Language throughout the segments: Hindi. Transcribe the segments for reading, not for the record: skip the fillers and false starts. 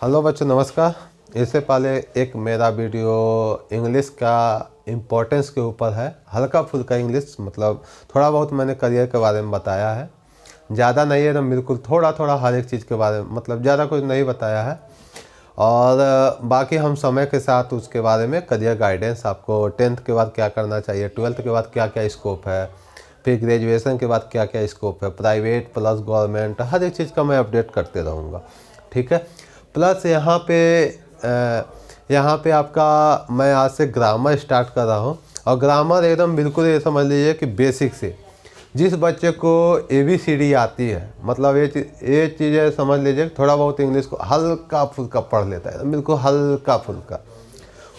हेलो बच्चों, नमस्कार। इससे पहले एक मेरा वीडियो इंग्लिश का इम्पोर्टेंस के ऊपर है। हल्का फुल्का इंग्लिश, मतलब थोड़ा बहुत मैंने करियर के बारे में बताया है, ज़्यादा नहीं है, एकदम बिल्कुल थोड़ा थोड़ा हर एक चीज़ के बारे में, मतलब ज़्यादा कुछ नहीं बताया है। और बाकी हम समय के साथ उसके बारे में करियर गाइडेंस, आपको 10th के बाद क्या करना चाहिए, 12th के बाद क्या क्या स्कोप है, फिर ग्रेजुएशन के बाद क्या क्या स्कोप है, प्राइवेट प्लस गवर्नमेंट, हर एक चीज़ का मैं अपडेट करते रहूँगा। ठीक है। प्लस यहाँ पे आपका मैं आज से ग्रामर स्टार्ट कर रहा हूँ, और ग्रामर एकदम बिल्कुल ये समझ लीजिए कि बेसिक से जिस बच्चे को ABCD आती है, मतलब ये चीज़ें समझ लीजिए, थोड़ा बहुत इंग्लिश को हल्का फुल्का पढ़ लेता है, एकदम बिल्कुल हल्का फुल्का,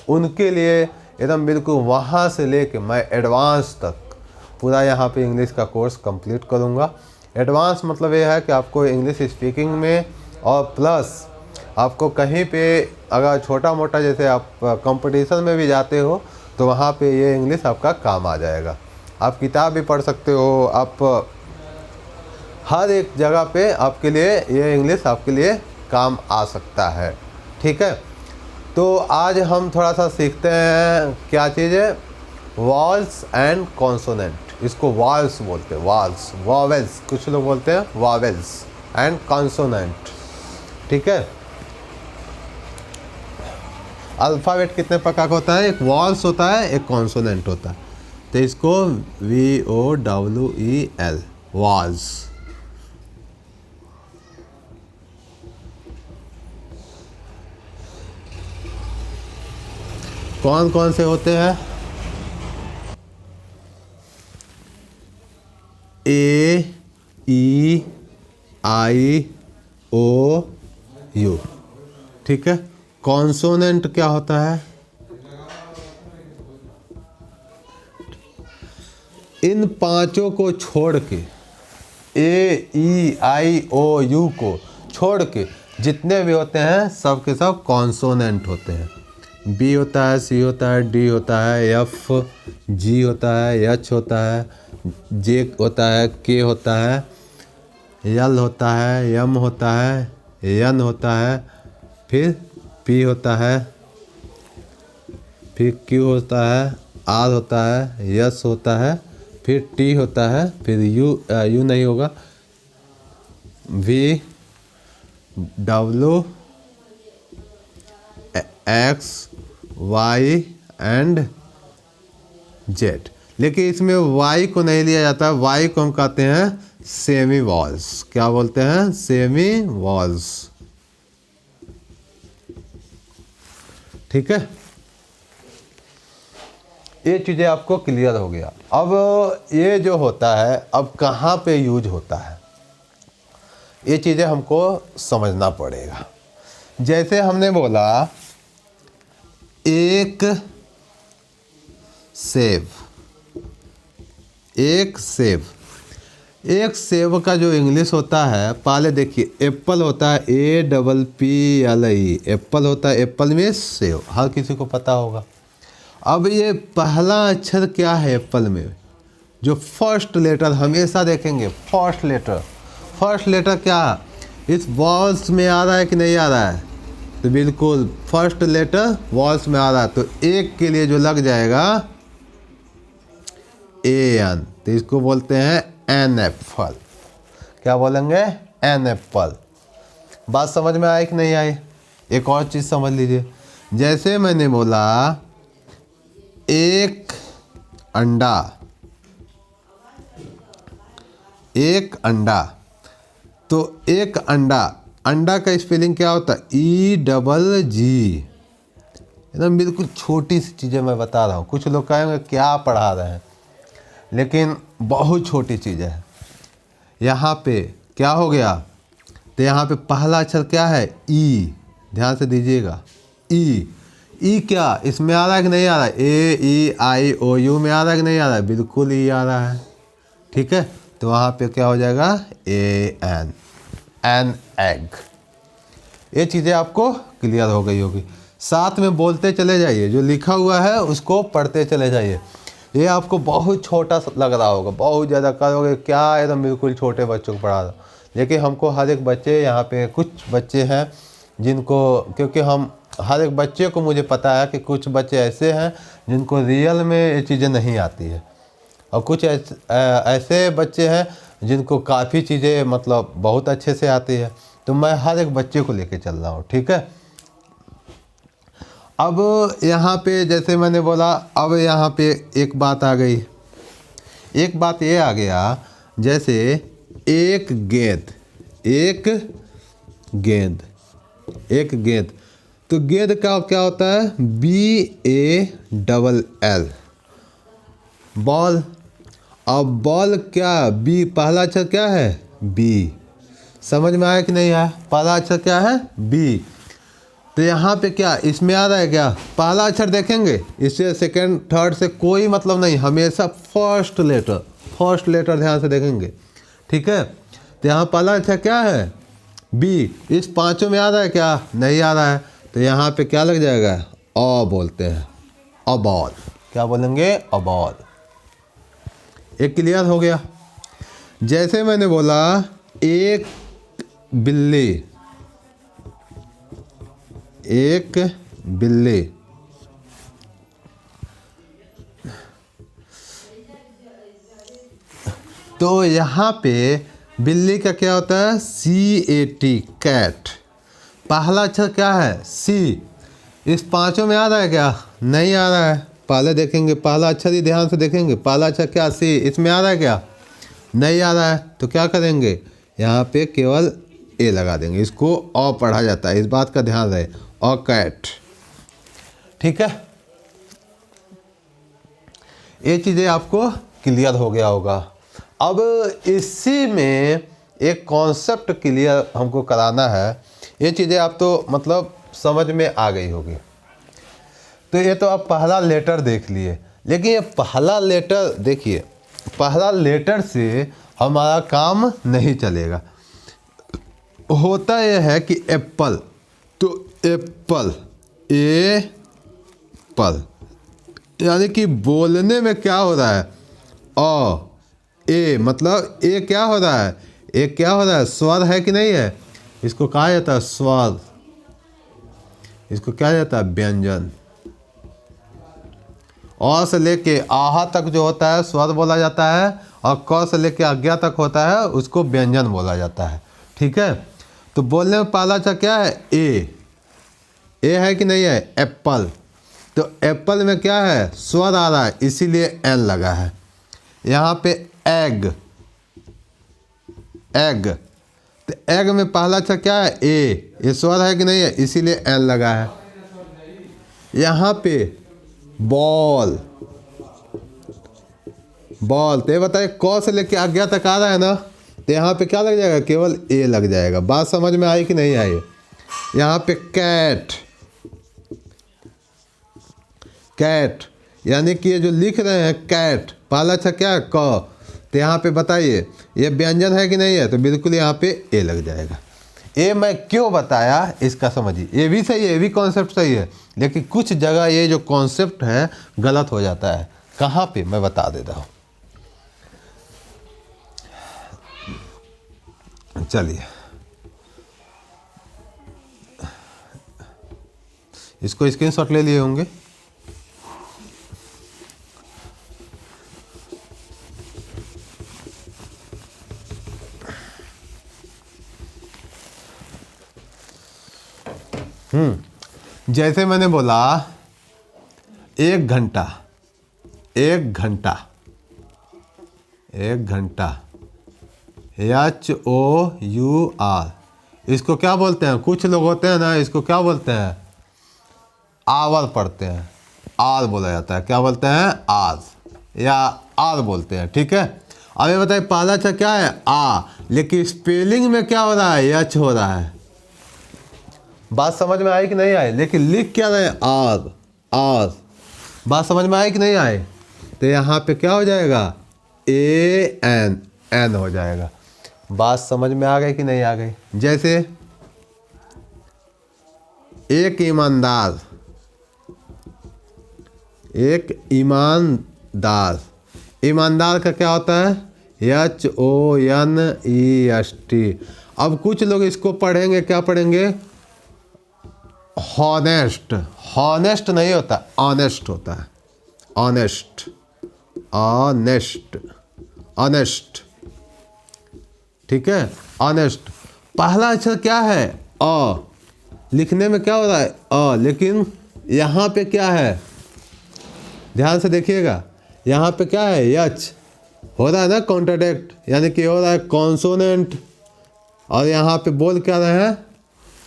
उनके लिए एकदम बिल्कुल वहाँ से लेके मैं एडवांस तक पूरा यहाँ पे इंग्लिश का कोर्स कंप्लीट करूँगा। एडवांस मतलब ये है कि आपको इंग्लिश स्पीकिंग में, और प्लस आपको कहीं पे अगर छोटा मोटा जैसे आप कंपटीशन में भी जाते हो तो वहाँ पे ये इंग्लिश आपका काम आ जाएगा। आप किताब भी पढ़ सकते हो, आप हर एक जगह पे आपके लिए ये इंग्लिश आपके लिए काम आ सकता है। ठीक है। तो आज हम थोड़ा सा सीखते हैं क्या चीज़ है, वॉल्स एंड कॉन्सोनेंट। इसको वॉल्स बोलते हैं, वॉल्स, वॉवेल्स, कुछ लोग बोलते हैं वॉवेल्स एंड कॉन्सोनेंट। ठीक है। अल्फ़ाबेट कितने प्रकार का होता है, एक वॉल्स होता है, एक कॉन्सोनेंट होता है। तो इसको VOWEL, वॉल्स। कौन कौन से होते हैं, AEIOU। ठीक है। कॉन्सोनेंट क्या होता है, इन पांचों को छोड़ के, AEIOU को छोड़ के जितने भी होते हैं सब के सब कॉन्सोनेंट होते हैं। B होता है, C होता है, D होता है, F, G होता है, H होता है, J होता है, K होता है, L होता है, M होता है, N होता है, फिर P होता है, फिर Q होता है, R होता है, S होता है, फिर T होता है, फिर U नहीं होगा, V, W, X, Y and Z। लेकिन इसमें Y को नहीं लिया जाता, Y को हम कहते हैं सेमी वॉल्स। क्या बोलते हैं, सेमी वॉल्स। ठीक है। ये चीज़ें आपको क्लियर हो गया। अब ये जो होता है, अब कहाँ पे यूज होता है, ये चीज़ें हमको समझना पड़ेगा। जैसे हमने बोला एक सेब, एक सेब, एक सेब का जो इंग्लिश होता है, पहले देखिए, एप्पल होता है, APPLE, एप्पल होता है, एप्पल में सेब, हर किसी को पता होगा। अब ये पहला अक्षर क्या है एप्पल में, जो फर्स्ट लेटर हमेशा देखेंगे, फर्स्ट लेटर क्या है, इस वॉल्स में आ रहा है कि नहीं आ रहा है, तो बिल्कुल फर्स्ट लेटर वॉल्स में आ रहा है, तो एक के लिए जो लग जाएगा AN, तो इसको बोलते हैं एन एप्पल। क्या बोलेंगे, एन एप्पल। बात समझ में आई कि नहीं आई। एक और चीज़ समझ लीजिए, जैसे मैंने बोला एक अंडा, एक अंडा, तो एक अंडा, अंडा का स्पेलिंग क्या होता है, EGG। एकदम बिल्कुल छोटी सी चीज़ें मैं बता रहा हूँ। कुछ लोग कहेंगे क्या पढ़ा रहे हैं, लेकिन बहुत छोटी चीज़ है। यहाँ पे क्या हो गया, तो यहाँ पे पहला अक्षर क्या है, E, ध्यान से दीजिएगा, E क्या इसमें आ रहा है कि नहीं आ रहा है, AEIOU में आ रहा है कि नहीं आ रहा है, बिल्कुल E आ रहा है। ठीक है। तो वहाँ पे क्या हो जाएगा, AN, एन एग। ये चीज़ें आपको क्लियर हो गई होगी। साथ में बोलते चले जाइए, जो लिखा हुआ है उसको पढ़ते चले जाइए। ये आपको बहुत छोटा लग रहा होगा, बहुत ज़्यादा करोगे क्या, एकदम बिल्कुल छोटे बच्चों को पढ़ा रहा, लेकिन हमको हर एक बच्चे, यहाँ पे कुछ बच्चे हैं जिनको, क्योंकि हम हर एक बच्चे को मुझे पता है कि कुछ बच्चे ऐसे हैं जिनको रियल में ये चीज़ें नहीं आती है, और कुछ ऐसे बच्चे हैं जिनको काफ़ी चीज़ें मतलब बहुत अच्छे से आती है। तो मैं हर एक बच्चे को लेके चल रहा हूँ, ठीक है। अब यहाँ पे जैसे मैंने बोला, अब यहाँ पे एक बात आ गई, एक बात ये आ गया, जैसे एक गेंद, एक गेंद, एक गेंद, तो गेंद का क्या होता है, BALL, बॉल। अब बॉल क्या, बी पहला अक्षर क्या है, बी। समझ में आया कि नहीं आया, पहला अक्षर क्या है, बी। तो यहाँ पे क्या इसमें आ रहा है, क्या पहला अक्षर देखेंगे, इससे सेकंड थर्ड से कोई मतलब नहीं, हमेशा फर्स्ट लेटर ध्यान से देखेंगे, ठीक है। तो यहाँ पहला अक्षर क्या है, बी। इस पांचों में आ रहा है क्या, नहीं आ रहा है, तो यहाँ पे क्या लग जाएगा, अ बोलते हैं, अ बॉल। क्या बोलेंगे, अ बॉल। एक क्लियर हो गया। जैसे मैंने बोला एक बिल्ली, एक बिल्ली, तो यहाँ पे बिल्ली का क्या होता है, CAT, कैट। पहला अक्षर क्या है, सी। इस पांचों में आ रहा है क्या, नहीं आ रहा है, पहले देखेंगे, पहला अक्षर ही ध्यान से देखेंगे, पहला अक्षर क्या, सी। इसमें आ रहा है क्या, नहीं आ रहा है, तो क्या करेंगे, यहाँ पे केवल ए लगा देंगे, इसको अ पढ़ा जाता है, इस बात का ध्यान रहे, अ कैट, ठीक है। ये चीज़ें आपको क्लियर हो गया होगा। अब इसी में एक कॉन्सेप्ट क्लियर हमको कराना है, ये चीज़ें आप तो मतलब समझ में आ गई होगी। तो ये तो आप पहला लेटर देख लिए, लेकिन ये पहला लेटर देखिए, पहला लेटर से हमारा काम नहीं चलेगा। होता यह है कि एप्पल, तो एप्पल, एप्पल, यानी कि बोलने में क्या हो रहा है, अ ए, मतलब ए क्या हो रहा है, ए क्या हो रहा है, स्वर है कि नहीं है, इसको कहा जाता है स्वर, इसको क्या जाता है, व्यंजन। अ से लेके आहा तक जो होता है स्वर बोला जाता है, और क से लेके आज्ञा तक होता है उसको व्यंजन बोला जाता है, ठीक है। तो बोलने में पहला अक्षर क्या है, ए है कि नहीं है, एप्पल। तो एप्पल में क्या है, स्वर आ रहा है, इसीलिए एन लगा है। यहाँ पे एग, एग, तो एग में पहला अक्षर क्या है, ए, ये स्वर है कि नहीं है, इसीलिए एन लगा है। यहाँ पे बॉल, बॉल, तो ये बताइए क से लेके आज्ञा तक आ रहा है ना, तो यहाँ पे क्या लग जाएगा, केवल ए लग जाएगा। बात समझ में आई कि नहीं आई। यहाँ पे कैट, कैट, यानी कि ये जो लिख रहे हैं कैट, पहला अक्षर क्या है, क, तो यहाँ पे बताइए ये व्यंजन है कि नहीं है, तो बिल्कुल यहाँ पे ए लग जाएगा। ये मैं क्यों बताया इसका समझिए, ये भी सही है, ये भी कॉन्सेप्ट सही है, लेकिन कुछ जगह ये जो कॉन्सेप्ट है गलत हो जाता है। कहाँ पे, मैं बता देता हूँ। चलिए इसको स्क्रीनशॉट ले लिए होंगे। जैसे मैंने बोला एक घंटा, एक घंटा, एक घंटा, HOUR, इसको क्या बोलते हैं, कुछ लोग होते हैं ना, इसको क्या बोलते हैं, आवर पढ़ते हैं, आर बोला जाता है, क्या बोलते हैं, आर, या आर बोलते हैं, ठीक है। अब ये बताइए पहला अक्षर क्या है, आ, लेकिन स्पेलिंग में क्या हो रहा है, एच हो रहा है। बात समझ में आई कि नहीं आई, लेकिन लिख क्या रहे, आर, आर। बात समझ में आई कि नहीं आई, तो यहाँ पे क्या हो जाएगा, AN, एन हो जाएगा। बात समझ में आ गई कि नहीं आ गई। जैसे एक ईमानदार, एक ईमानदार, ईमानदार का क्या होता है, HONEST। अब कुछ लोग इसको पढ़ेंगे, क्या पढ़ेंगे, हॉनेस्ट, हॉनेस्ट नहीं होता, ऑनेस्ट होता है, ऑनेस्ट, ऑनेस्ट, ऑनेस्ट, ठीक है, ऑनेस्ट। पहला अक्षर क्या है? अ। लिखने में क्या हो रहा है? अ, लेकिन यहाँ पे क्या है? ध्यान से देखिएगा, यहाँ पे क्या है? यच हो रहा है ना, कॉन्ट्राडिक्ट, यानी कि हो रहा है कॉन्सोनेंट, और यहाँ पे बोल क्या रहे हैं?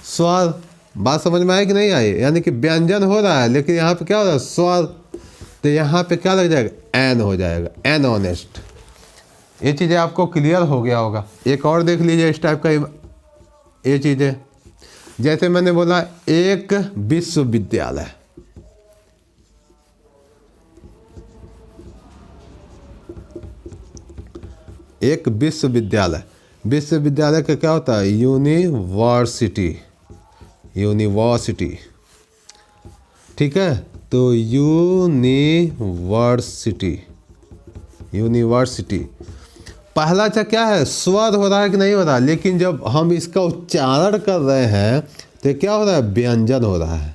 स्वर। बात समझ में आई कि नहीं आई? यानी कि व्यंजन हो रहा है, लेकिन यहाँ पे क्या हो रहा है? स्वर। तो यहाँ पे क्या लग जाएगा? एन हो जाएगा, एन ऑनेस्ट। ये चीज़ें आपको क्लियर हो गया होगा। एक और देख लीजिए इस टाइप का ये चीज़ें, जैसे मैंने बोला एक विश्वविद्यालय, एक विश्वविद्यालय, विश्वविद्यालय का क्या होता है? यूनिवर्सिटी, यूनिवर्सिटी, ठीक है। तो यूनिवर्सिटी, यूनिवर्सिटी। पहला अच्छा क्या है? स्वर हो रहा है कि नहीं हो रहा? लेकिन जब हम इसका उच्चारण कर रहे हैं तो क्या हो रहा है? व्यंजन हो रहा है।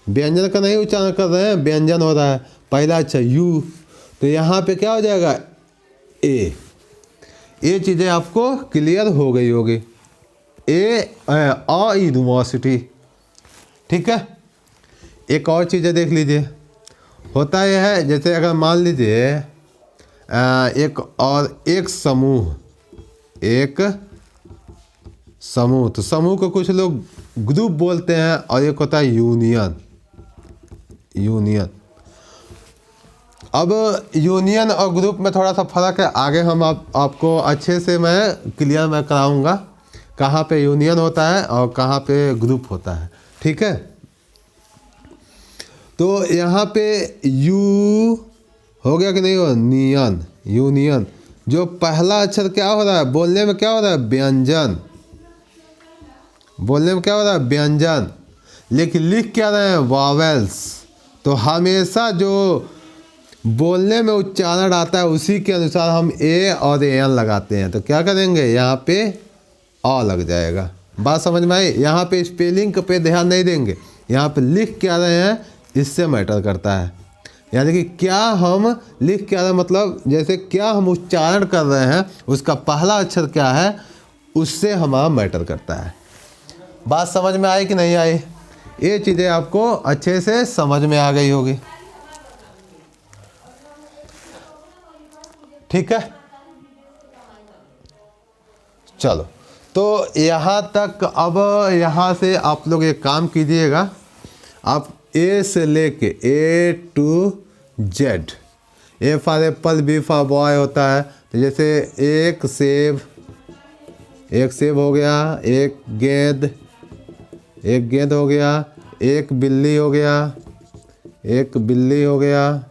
व्यंजन का नहीं उच्चारण कर रहे हैं, व्यंजन हो रहा है। पहला अच्छा यू, तो यहाँ पे क्या हो जाएगा? ए। ये चीज़ें आपको क्लियर हो गई होगी। ए अ यूनिवर्सिटी, ठीक है। एक और चीज़ें देख लीजिए, होता यह है जैसे अगर मान लीजिए एक समूह, एक समूह, तो समूह को कुछ लोग ग्रुप बोलते हैं, और एक होता है यूनियन, यूनियन। अब यूनियन और ग्रुप में थोड़ा सा फर्क है, आगे हम आपको अच्छे से मैं क्लियर मैं कराऊंगा कहाँ पे यूनियन होता है और कहाँ पे ग्रुप होता है, ठीक है। तो यहाँ पे यू हो गया कि नहीं हो? नियन, यूनियन। जो पहला अक्षर क्या हो रहा है? बोलने में क्या हो रहा है? व्यंजन, बोलने में क्या हो रहा है? व्यंजन, लेकिन लिख क्या रहे हैं? वॉवेल्स। तो हमेशा जो बोलने में उच्चारण आता है उसी के अनुसार हम ए और एन लगाते हैं। तो क्या करेंगे? यहाँ पे अ लग जाएगा। बात समझ में आई? यहाँ पे स्पेलिंग पे ध्यान नहीं देंगे, यहाँ पे लिख क्या रहे हैं इससे मैटर करता है। यानी कि क्या हम लिख क्या रहे हैं, मतलब जैसे क्या हम उच्चारण कर रहे हैं उसका पहला अक्षर क्या है, उससे हमारा मैटर करता है। बात समझ में आई कि नहीं आई? ये चीज़ें आपको अच्छे से समझ में आ गई होगी, ठीक है। चलो, तो यहाँ तक। अब यहाँ से आप लोग एक काम कीजिएगा, आप ए से लेके A to Z, A for apple, B for boy होता है। तो जैसे एक सेब, एक सेब हो गया, एक गेंद, एक गेंद हो गया, एक बिल्ली हो गया, एक बिल्ली हो गया,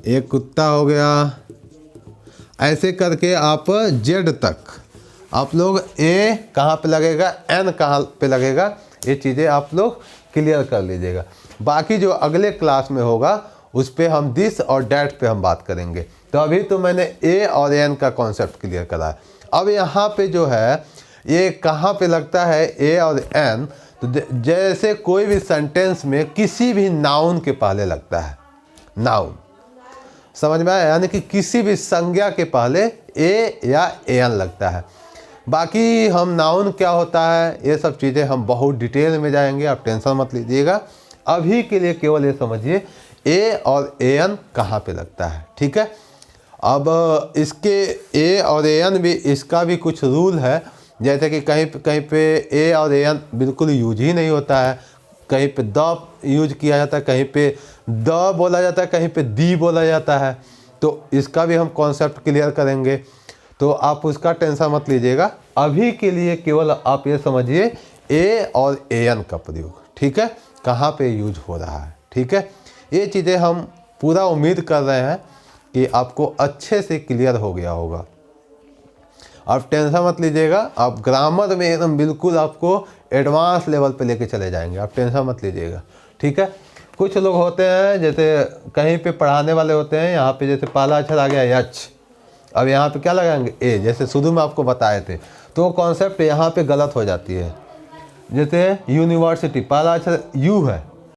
एक कुत्ता हो गया। ऐसे करके आप जेड तक आप लोग ए कहाँ पे लगेगा, एन कहाँ पे लगेगा, ये चीज़ें आप लोग क्लियर कर लीजिएगा। बाकी जो अगले क्लास में होगा उस पर हम दिस और डैट पे हम बात करेंगे। तो अभी तो मैंने ए और एन का कॉन्सेप्ट क्लियर करा है। अब यहाँ पे जो है ये कहाँ पे लगता है ए और एन, तो जैसे कोई भी सेंटेंस में किसी भी नाउन के पहले लगता है, नाउन, समझ में आया? यानी कि किसी भी संज्ञा के पहले ए या एन लगता है। बाकी हम नाउन क्या होता है ये सब चीज़ें हम बहुत डिटेल में जाएंगे, आप टेंशन मत लीजिएगा। अभी के लिए केवल ये समझिए ए और एन कहाँ पे लगता है, ठीक है। अब इसके ए और एन भी, इसका भी कुछ रूल है, जैसे कि कहीं पे ए और एन बिल्कुल यूज ही नहीं होता है, कहीं पे द यूज किया जाता है, कहीं पे द बोला जाता है, कहीं पे दी बोला जाता है। तो इसका भी हम कॉन्सेप्ट क्लियर करेंगे, तो आप उसका टेंशन मत लीजिएगा। अभी के लिए केवल आप ये समझिए ए और एन का प्रयोग, ठीक है, कहाँ पे यूज हो रहा है, ठीक है। ये चीज़ें हम पूरा उम्मीद कर रहे हैं कि आपको अच्छे से क्लियर हो गया होगा। आप टेंशन मत लीजिएगा, आप ग्रामर में एकदम बिल्कुल आपको एडवांस लेवल पे लेके चले जाएंगे, आप टेंशन मत लीजिएगा, ठीक है। कुछ लोग होते हैं जैसे कहीं पे पढ़ाने वाले होते हैं, यहाँ पे जैसे पहला अक्षर आ गया एच, अब यहाँ पे क्या लगाएंगे ए, जैसे शुरू में आपको बताए थे, तो कॉन्सेप्ट यहाँ पे गलत हो जाती है। जैसे यूनिवर्सिटी, पहला अक्षर यू है,